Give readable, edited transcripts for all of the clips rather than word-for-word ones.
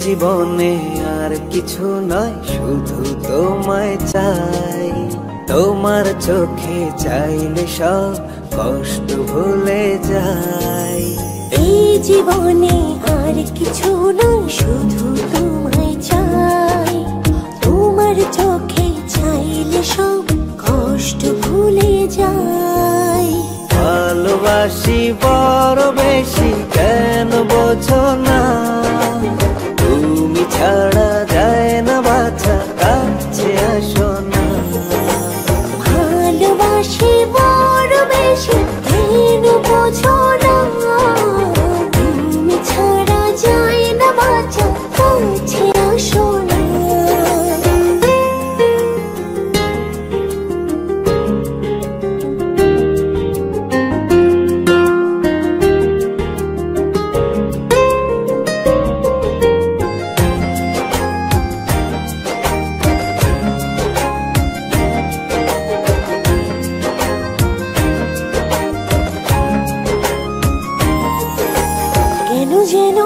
জীবনে আর কিছু নয়, শুধু তোমায় চাই। তোমার চোখে চাইলে সব কষ্ট ভুলে যাই। এই জীবনে আর কিছু নয়, শুধু তোমায় চাই। তোমার চোখে চাইলে সব কষ্ট ভুলে যাই। ভালোবাসি বড় বেশি, কেন বোঝো না? তুমি ছাড়া যায় না বাঁচা, কাছে আসো না। ভালোবাসি বড় বেশি, কেন বোঝো না? তুমি ছাড়া যায় না বাঁচা, কাছে আসো না। কেন যেন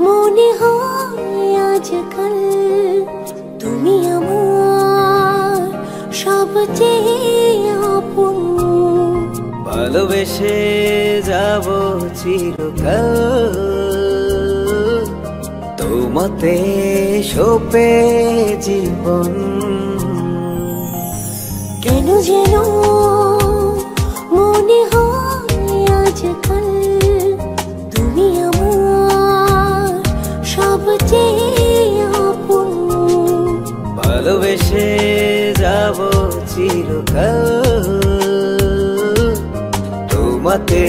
মনে হয় আজকাল তুমি আমার সবচেয়ে আপন। ভালোবেসে যাব চিরকাল, তোমাতে সপে জীবন। কেন যেন মনে হয় আজকাল তুমি আমার সবচেয়ে আপন। ভালোবেসে যাব চিরকাল, তোমাতে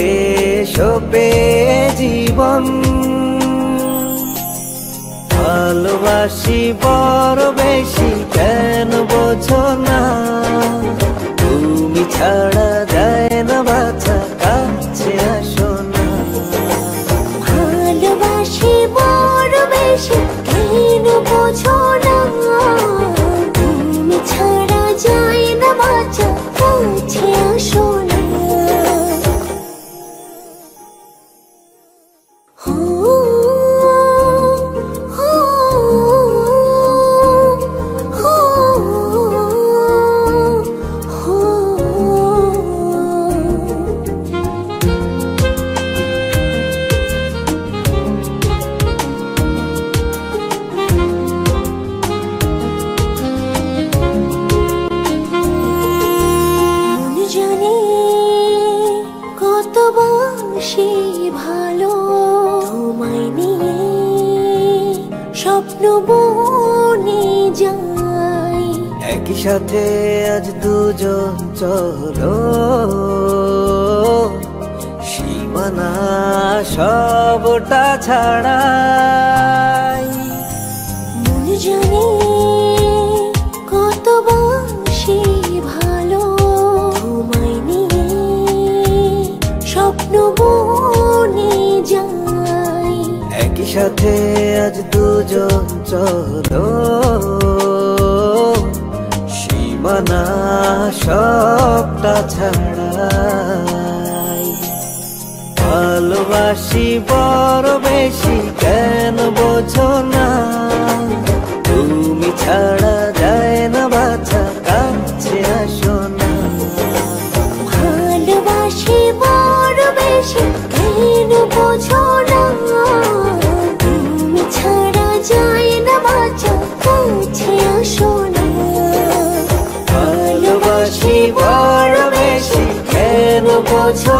সপে জীবন। ভালোবাসি বড় বেশি, কেন বোঝো না? তুমি ছাড়া যায় না বাঁচা, কাছে আসো না। ভালোবাসি বড় বেশি, কেন বোঝো না? তুমি ছাড়া যায় না বাঁচা, কাছে আসো না। সে ভালো তোমায় নিয়ে স্বপ্ন বনে যাই। একই সাথে আজ দুজন চলো, সীমানা সবটা ছাড়াই। মন জানে কতবার সে ভালো তোমায় নিয়ে স্বপ্ন বনে যাই। একই সাথে আজ দুজন চলো, সীমানা সবটা ছাড়াই। ভালোবাসি বড় বেশি, কেন বোঝো না? তুমি ছাড়া যায় না বাঁচা, কাছে আসো না। ভালোবাসি বড় বেশি, কেন বোঝো না? তুমি ছাড়া যায় না বাঁচা, কাছে আসো না। ভালোবাসি বড় বেশি, কেন বোঝো